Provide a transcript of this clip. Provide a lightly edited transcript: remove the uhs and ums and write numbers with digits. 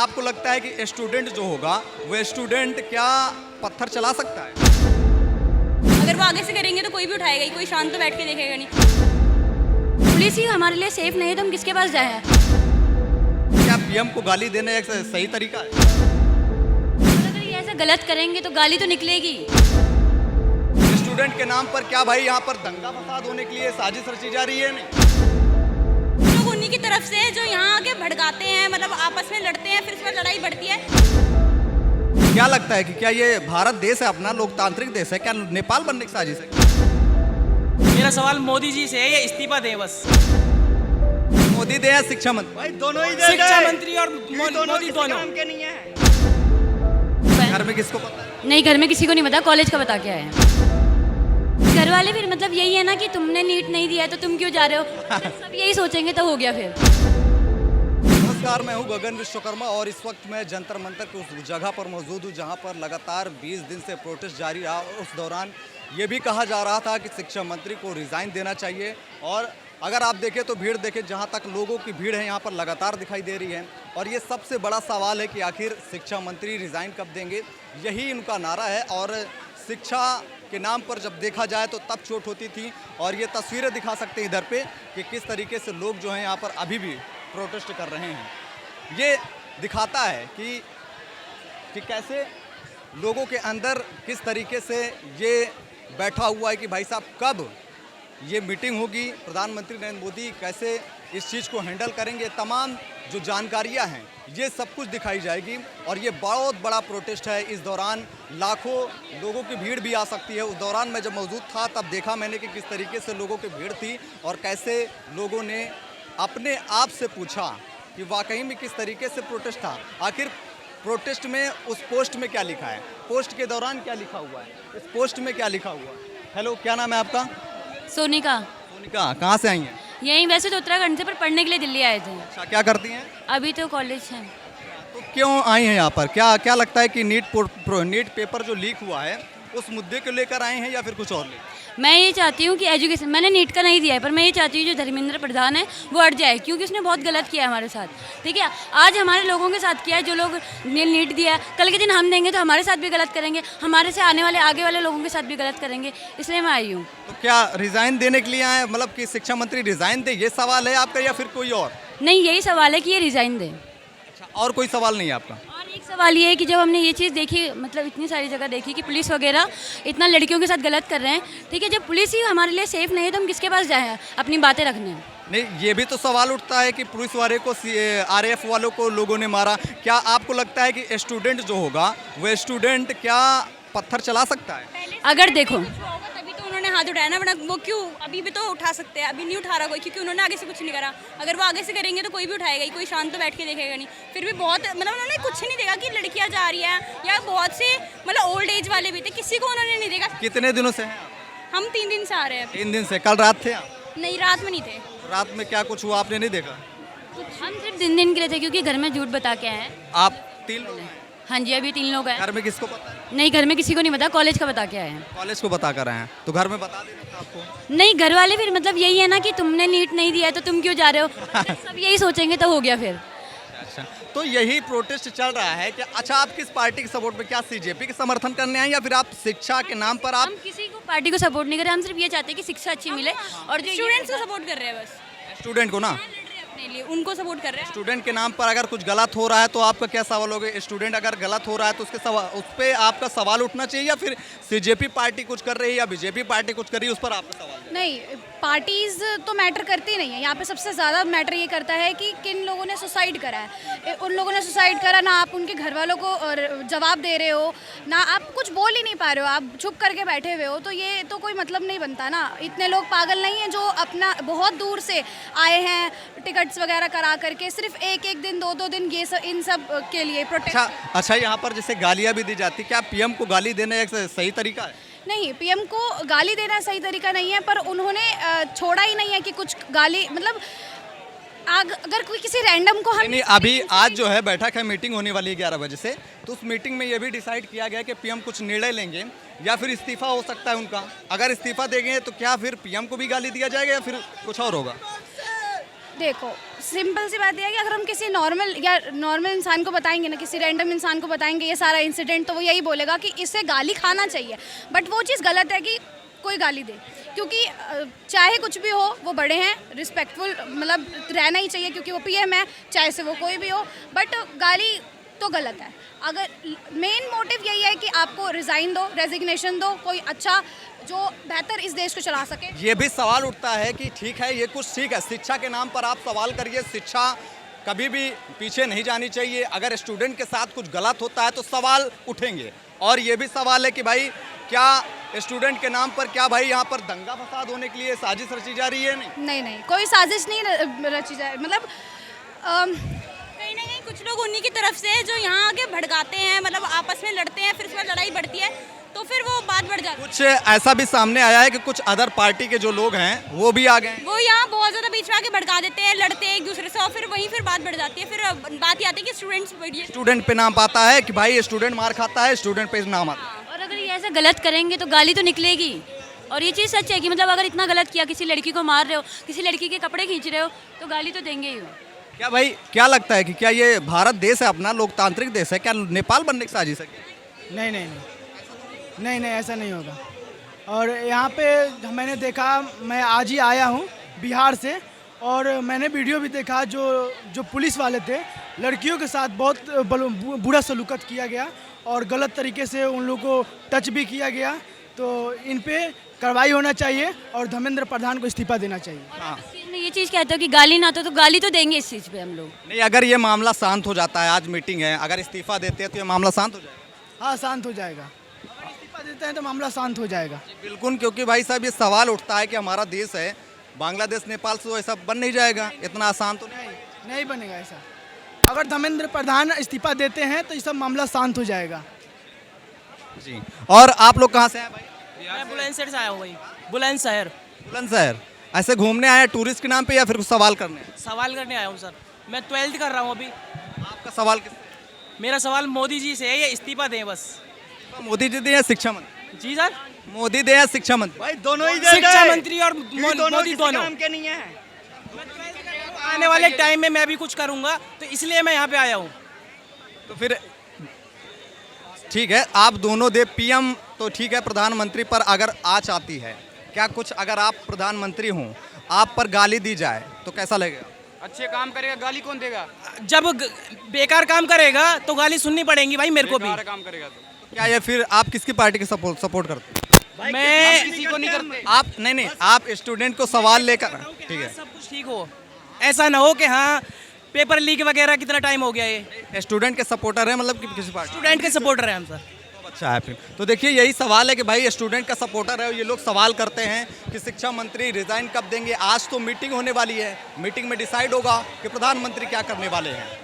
आपको लगता है कि स्टूडेंट जो होगा वो स्टूडेंट क्या पत्थर चला सकता है? अगर वो आगे से करेंगे तो कोई भी उठाएगा ही, कोई शांत तो बैठ के देखेगा नहीं। पुलिस ही हमारे लिए सेफ नहीं है तो हम किसके पास जाए? क्या पीएम को गाली देना एक सही तरीका है? अगर ये ऐसा गलत करेंगे तो गाली तो निकलेगी। स्टूडेंट के नाम पर क्या भाई यहाँ पर दंगा फसाद होने के लिए साजिश रची जा रही है? नहीं, लोग उन्हीं की तरफ से जो यहाँ आके भड़काते हैं, मतलब आपस में लड़ते हैं, फिर उसमें लड़ाई बढ़ती है। क्या लगता है कि क्या ये भारत देश है अपना लोकतांत्रिक देश है, क्या नेपाल बनने की साजिश है? मेरा सवाल मोदी जी से है, ये इस्तीफा दें बस। मोदी दे या शिक्षा मंत्री? भाई दोनों ही दे शिक्षा गए। मंत्री और मोदी दोनों। के नहीं है। घर में किसको पता है? नहीं, घर में किसी को नहीं पता, कॉलेज का बता के आए हैं। घर वाले फिर मतलब यही है ना कि तुमने नीट नहीं दिया है तो तुम क्यों जा रहे हो, सब यही सोचेंगे तो हो गया फिर। नमस्कार, मैं हूं गगन विश्वकर्मा और इस वक्त मैं जंतर मंतर की उस जगह पर मौजूद हूं जहां पर लगातार 20 दिन से प्रोटेस्ट जारी रहा और उस दौरान ये भी कहा जा रहा था कि शिक्षा मंत्री को रिज़ाइन देना चाहिए। और अगर आप देखें तो भीड़ देखें, जहां तक लोगों की भीड़ है यहाँ पर लगातार दिखाई दे रही है। और ये सबसे बड़ा सवाल है कि आखिर शिक्षा मंत्री रिज़ाइन कब देंगे, यही इनका नारा है। और शिक्षा के नाम पर जब देखा जाए तो तब चोट होती थी। और ये तस्वीरें दिखा सकते हैं इधर पे कि किस तरीके से लोग जो हैं यहाँ पर अभी भी प्रोटेस्ट कर रहे हैं। ये दिखाता है कि कैसे लोगों के अंदर किस तरीके से ये बैठा हुआ है कि भाई साहब कब ये मीटिंग होगी, प्रधानमंत्री नरेंद्र मोदी कैसे इस चीज़ को हैंडल करेंगे, तमाम जो जानकारियां हैं ये सब कुछ दिखाई जाएगी। और ये बहुत बड़ा प्रोटेस्ट है। इस दौरान लाखों लोगों की भीड़ भी आ सकती है। उस दौरान मैं जब मौजूद था तब देखा मैंने कि किस तरीके से लोगों की भीड़ थी और कैसे लोगों ने अपने आप से पूछा कि वाकई में किस तरीके से प्रोटेस्ट था। आखिर प्रोटेस्ट में उस पोस्ट में क्या लिखा है, पोस्ट के दौरान क्या लिखा हुआ है, इस पोस्ट में क्या लिखा हुआ है। हेलो, क्या नाम है आपका? सोनिका। सोनिका, कहाँ से आई हैं? यहीं वैसे तो उत्तराखंड से, पर पढ़ने के लिए दिल्ली आए थे। अच्छा, क्या करती हैं? अभी तो कॉलेज है। तो क्यों आई हैं यहाँ पर? क्या लगता है कि नीट पेपर जो लीक हुआ है उस मुद्दे को लेकर आए हैं या फिर कुछ और लेकर? मैं ये चाहती हूँ कि एजुकेशन, मैंने नीट का नहीं दिया है, पर मैं ये चाहती हूँ जो धर्मेंद्र प्रधान है वो हट जाए, क्योंकि उसने बहुत गलत किया है हमारे साथ। ठीक है, आज हमारे लोगों के साथ किया है, जो लोग ने नीट दिया है, कल के दिन हम देंगे तो हमारे साथ भी गलत करेंगे, हमारे से आने वाले आगे वाले लोगों के साथ भी गलत करेंगे, इसलिए मैं आई हूँ। तो क्या रिजाइन देने के लिए आए, मतलब कि शिक्षा मंत्री रिजाइन दे, ये सवाल है आपका या फिर कोई और? नहीं, यही सवाल है कि ये रिज़ाइन दें। अच्छा, और कोई सवाल नहीं है आपका? और एक सवाल ये है कि जब हमने ये चीज़ देखी, मतलब इतनी सारी जगह देखी कि पुलिस वगैरह इतना लड़कियों के साथ गलत कर रहे हैं, ठीक है, जब पुलिस ही हमारे लिए सेफ नहीं है तो हम किसके पास जाएं अपनी बातें रखने? नहीं, ये भी तो सवाल उठता है कि पुलिस वाले को आरएएफ वालों को लोगों ने मारा। क्या आपको लगता है कि स्टूडेंट जो होगा वो स्टूडेंट क्या पत्थर चला सकता है? अगर देखो, तभी तो उन्होंने हाथ उठाया ना, वरना वो क्यों अभी भी तो उठा सकते हैं, अभी नहीं उठा रहा कोई, क्योंकि उन्होंने आगे से कुछ नहीं करा। अगर वो आगे से करेंगे तो कोई भी उठाएगा ही, कोई शांत तो बैठ के देखेगा नहीं। फिर भी बहुत, मतलब उन्होंने कुछ नहीं देखा कि लड़कियां जा रही हैं, या बहुत से मतलब ओल्ड एज वाले भी थे, किसी को उन्होंने नहीं देखा। कितने दिनों से हैं आप? हम 3 दिन से आ रहे हैं। 3 दिन से। कल रात थे आप? नहीं, रात में नहीं थे। रात में क्या कुछ हुआ आपने नहीं देखा? हम सिर्फ दिन के लिए थे, क्योंकि घर में झूठ बता के आए हैं। आप 3 लोग हैं? हाँ जी, अभी 3 लोग हैं। घर में किसको पता है? नहीं, घर में किसी को नहीं पता, कॉलेज का बता के आए हैं। कॉलेज को बता कर आए हैं, तो घर में बता देना था आपको। नहीं, घर वाले फिर मतलब यही है ना कि तुमने नीट नहीं दिया है तो तुम क्यों जा रहे हो, सब यही सोचेंगे तो हो गया फिर। अच्छा, तो यही प्रोटेस्ट चल रहा है कि अच्छा, आप किस पार्टी के सपोर्ट में, क्या सीजेपी के समर्थन करने आए या फिर आप शिक्षा के नाम पर आप? हम किसी को पार्टी को सपोर्ट नहीं कर रहे, हम सिर्फ ये चाहते हैं कि शिक्षा अच्छी मिले। और जो स्टूडेंट्स को सपोर्ट कर रहे हैं, बस स्टूडेंट को ना, अपने लिए उनको सपोर्ट कर रहे हैं। स्टूडेंट के नाम पर अगर कुछ गलत हो रहा है तो आपका क्या सवाल होगा? स्टूडेंट अगर गलत हो रहा है तो उस पर आपका सवाल उठना चाहिए, या फिर सीजेपी पार्टी कुछ कर रही है या बीजेपी पार्टी कुछ कर रही है उस पर आपका सवाल? नहीं, पार्टीज़ तो मैटर करती नहीं है यहाँ पे। सबसे ज़्यादा मैटर ये करता है कि किन लोगों ने सुसाइड करा है। उन लोगों ने सुसाइड करा, ना आप उनके घर वालों को जवाब दे रहे हो, ना आप कुछ बोल ही नहीं पा रहे हो, आप चुप करके बैठे हुए हो, तो ये तो कोई मतलब नहीं बनता ना। इतने लोग पागल नहीं हैं जो अपना बहुत दूर से आए हैं टिकट्स वगैरह करा करके, सिर्फ एक दिन 2 दिन ये सब, इन सब के लिए प्रोटेक्ट। अच्छा, यहाँ पर जैसे गालियाँ भी दी जाती, क्या पीएम को गाली देना एक सही तरीका है? नहीं, पीएम को गाली देना सही तरीका नहीं है, पर उन्होंने छोड़ा ही नहीं है कि कुछ गाली, मतलब अगर कोई किसी रैंडम को हम नहीं, अभी आज जो है बैठक है, मीटिंग होने वाली है 11 बजे से, तो उस मीटिंग में ये भी डिसाइड किया गया कि पीएम कुछ निर्णय लेंगे या फिर इस्तीफा हो सकता है उनका। अगर इस्तीफा देंगे तो क्या फिर पीएम को भी गाली दिया जाएगा या फिर कुछ और होगा? देखो, सिंपल सी बात यह है कि अगर हम किसी नॉर्मल इंसान को बताएंगे ना, किसी रैंडम इंसान को बताएंगे ये सारा इंसिडेंट, तो वो यही बोलेगा कि इसे गाली खाना चाहिए। बट वो चीज़ गलत है कि कोई गाली दे, क्योंकि चाहे कुछ भी हो वो बड़े हैं, रिस्पेक्टफुल मतलब रहना ही चाहिए, क्योंकि वो पीएम है, चाहे से वो कोई भी हो। बट गाली तो गलत है। अगर मेन मोटिव यही है कि आपको रिज़ाइन दो, रेजिग्नेशन दो, कोई अच्छा जो बेहतर इस देश को चला सके। ये भी सवाल उठता है कि ठीक है, ये कुछ ठीक है, शिक्षा के नाम पर आप सवाल करिए, शिक्षा कभी भी पीछे नहीं जानी चाहिए। अगर स्टूडेंट के साथ कुछ गलत होता है तो सवाल उठेंगे। और ये भी सवाल है कि भाई क्या स्टूडेंट के नाम पर क्या भाई यहाँ पर दंगा फसाद होने के लिए साजिश रची जा रही है? नहीं, कोई साजिश नहीं रची जाए। मतलब कहीं ना कहीं कुछ लोग उन्हीं की तरफ से हैं जो यहाँ आके भड़काते हैं, मतलब आपस में लड़ते हैं, फिर उसके बाद लड़ाई बढ़ती है तो फिर वो बात बढ़ जाती है। कुछ ऐसा भी सामने आया है कि कुछ अदर पार्टी के जो लोग हैं वो भी आ गए हैं। वो यहाँ बहुत ज़्यादा बीच में आके भड़का देते हैं, लड़ते हैं एक दूसरे से, और फिर वहीं फिर बात बढ़ जाती है। फिर बात ये आती है कि स्टूडेंट पे नाम आता है कि भाई स्टूडेंट मार खाता है, स्टूडेंट पे नाम आता है। और अगर ये ऐसा गलत करेंगे तो गाली तो निकलेगी। और ये चीज़ सच है कि मतलब अगर इतना गलत किया, किसी लड़की को मार रहे हो, किसी लड़की के कपड़े खींच रहे हो, तो गाली तो देंगे ही हो। क्या भाई क्या लगता है कि क्या ये भारत देश है अपना, लोकतांत्रिक देश है, क्या नेपाल बनने की साजिश है? नहीं, ऐसा नहीं होगा। और यहाँ पे मैंने देखा, मैं आज ही आया हूँ बिहार से, और मैंने वीडियो भी देखा जो पुलिस वाले थे, लड़कियों के साथ बहुत बुरा सलूकत किया गया और गलत तरीके से उन लोगों को टच भी किया गया। तो इन पे कार्रवाई होना चाहिए और धर्मेंद्र प्रधान को इस्तीफा देना चाहिए। हाँ। मैं ये चीज़ कहता हूँ कि गाली ना तो गाली तो देंगे इस चीज़ पे हम लोग। नहीं, अगर ये मामला शांत हो जाता है, आज मीटिंग है, अगर इस्तीफा देते हैं तो ये मामला शांत हो जाएगा? हाँ, शांत हो जाएगा। अगर इस्तीफा देते हैं तो मामला शांत हो जाएगा। बिल्कुल, क्योंकि भाई साहब ये सवाल उठता है कि हमारा देश है, बांग्लादेश नेपाल से तो ऐसा बन नहीं जाएगा, इतना आसान तो नहीं बनेगा ऐसा। अगर धर्मेंद्र प्रधान इस्तीफा देते हैं तो ये सब मामला शांत हो जाएगा। जी। और आप लोग कहाँ से हैं भाई? मैं बुलंदशहर से आया हूँ भाई, बुलंदशहर। बुलंदशहर ऐसे घूमने आए टूरिस्ट के नाम पे या फिर कुछ सवाल करने? सवाल करने आया हूँ सर, मैं 12th कर रहा हूँ अभी। आपका सवाल किससे? मेरा सवाल मोदी जी से है, ये इस्तीफा दें बस। मोदी जी दे या शिक्षा मंत्री? जी सर, मोदी दे या शिक्षा मंत्री? भाई दोनों ही शिक्षा मंत्री और मोदी दोनों के नहीं है। आने वाले टाइम में मैं भी कुछ करूँगा, तो इसलिए मैं यहाँ पे आया हूँ। तो फिर ठीक है, आप दोनों दे, पीएम तो ठीक है, प्रधानमंत्री पर अगर आँच आती है, क्या कुछ अगर आप प्रधानमंत्री हों, आप पर गाली दी जाए तो कैसा लगेगा? अच्छे काम करेगा, गाली कौन देगा? जब बेकार काम करेगा तो गाली सुननी पड़ेगी भाई मेरे को भी। बेकार काम करेगा तो क्या ये फिर आप किसकी पार्टी के सपोर्ट करते हैं? मैं किसी को नहीं करते। आप नहीं, आप स्टूडेंट को सवाल लेकर, ठीक है, सब कुछ ठीक हो, ऐसा ना हो कि हाँ पेपर लीक वगैरह कितना टाइम हो गया। ये स्टूडेंट के सपोर्टर है, मतलब कि किसी पार्टी? स्टूडेंट के सपोर्टर हैं हम सर। अच्छा है फिर तो देखिए यही सवाल है कि भाई स्टूडेंट का सपोर्टर है, ये लोग सवाल करते हैं कि शिक्षा मंत्री रिजाइन कब देंगे। आज तो मीटिंग होने वाली है, मीटिंग में डिसाइड होगा कि प्रधानमंत्री क्या करने वाले हैं।